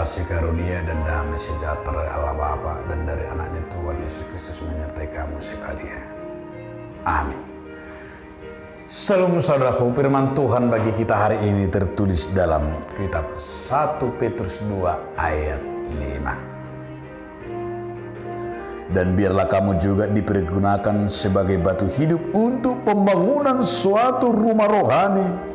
kasih karunia dan damai sejahtera Allah Bapa dan dari anaknya Tuhan Yesus Kristus menyertai kamu sekalian. Amin. Salam saudaraku, firman Tuhan bagi kita hari ini tertulis dalam kitab 1 Petrus 2 ayat 5. Dan biarlah kamu juga dipergunakan sebagai batu hidup untuk pembangunan suatu rumah rohani,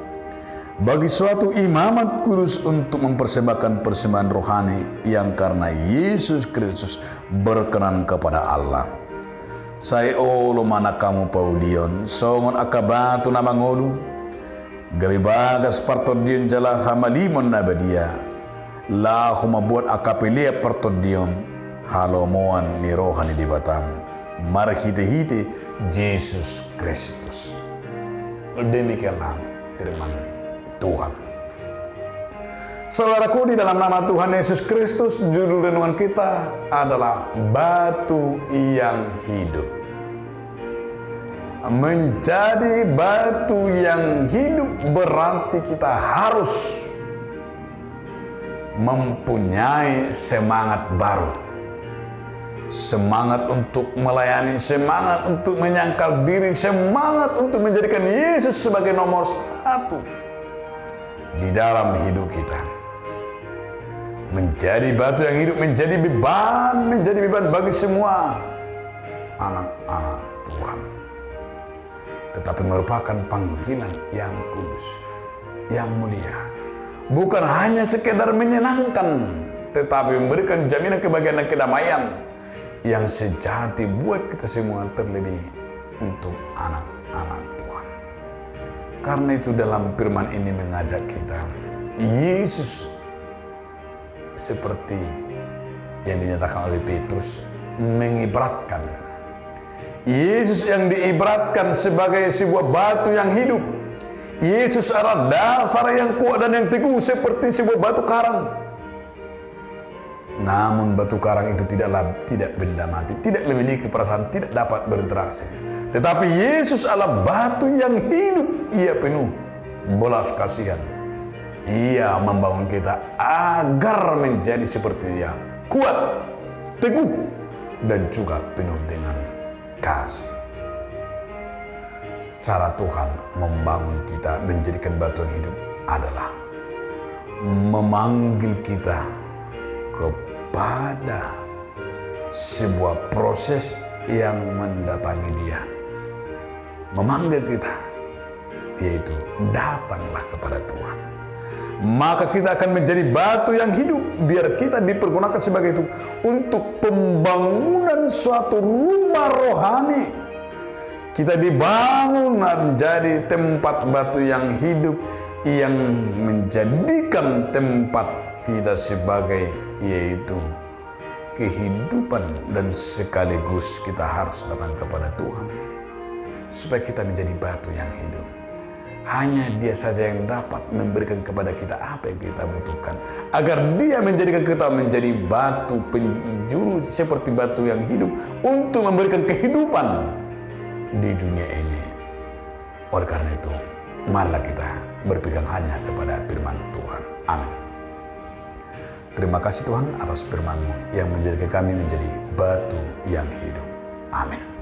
bagi suatu imamat kudus untuk mempersembahkan persembahan rohani yang karena Yesus Kristus berkenan kepada Allah. Saya olo mana kamu Paulion, songon akabatu nama ngolu, gabi bagas partodion jala hamalimon nabadia, lah humabuat akapelia partodion, halomoan ni rohani di batang, marhite-hite Yesus Kristus. Demikianlah firman Tuhan. Saudaraku, di dalam nama Tuhan Yesus Kristus, judul renungan kita adalah batu yang hidup. Menjadi batu yang hidup berarti kita harus mempunyai semangat baru. Semangat untuk melayani, semangat untuk menyangkal diri, semangat untuk menjadikan Yesus sebagai nomor satu di dalam hidup kita. Menjadi batu yang hidup, menjadi beban bagi semua anak-anak Tuhan. Tetapi merupakan panggilan yang kudus, yang mulia. Bukan hanya sekedar menyenangkan, tetapi memberikan jaminan kebahagiaan dan kedamaian yang sejati buat kita semua, terlebih untuk anak-anak Tuhan. Karena itu dalam firman ini mengajak kita, Yesus seperti yang dinyatakan oleh Petrus mengibaratkan. Yesus yang diibaratkan sebagai sebuah batu yang hidup. Yesus adalah dasar yang kuat dan yang teguh seperti sebuah batu karang. Namun batu karang itu tidak benda mati, tidak memiliki perasaan, tidak dapat berinteraksi. Tetapi Yesus adalah batu yang hidup. Ia penuh belas kasihan. Ia membangun kita agar menjadi seperti Dia, kuat, teguh, dan juga penuh dengan kasih. Cara Tuhan membangun kita menjadikan batu yang hidup adalah memanggil kita kepada sebuah proses yang mendatangi Dia. Memanggil kita, yaitu datanglah kepada Tuhan. Maka kita akan menjadi batu yang hidup, biar kita dipergunakan sebagai itu untuk pembangunan suatu rumah rohani. Kita dibangun menjadi tempat batu yang hidup, yang menjadikan tempat kita sebagai, yaitu kehidupan, dan sekaligus kita harus datang kepada Tuhan supaya kita menjadi batu yang hidup. Hanya Dia saja yang dapat memberikan kepada kita apa yang kita butuhkan, agar Dia menjadikan kita menjadi batu penjuru seperti batu yang hidup untuk memberikan kehidupan di dunia ini. Oleh karena itu, marilah kita berpegang hanya kepada firman Tuhan. Amin. Terima kasih Tuhan atas firman-Mu yang menjadikan kami menjadi batu yang hidup. Amin.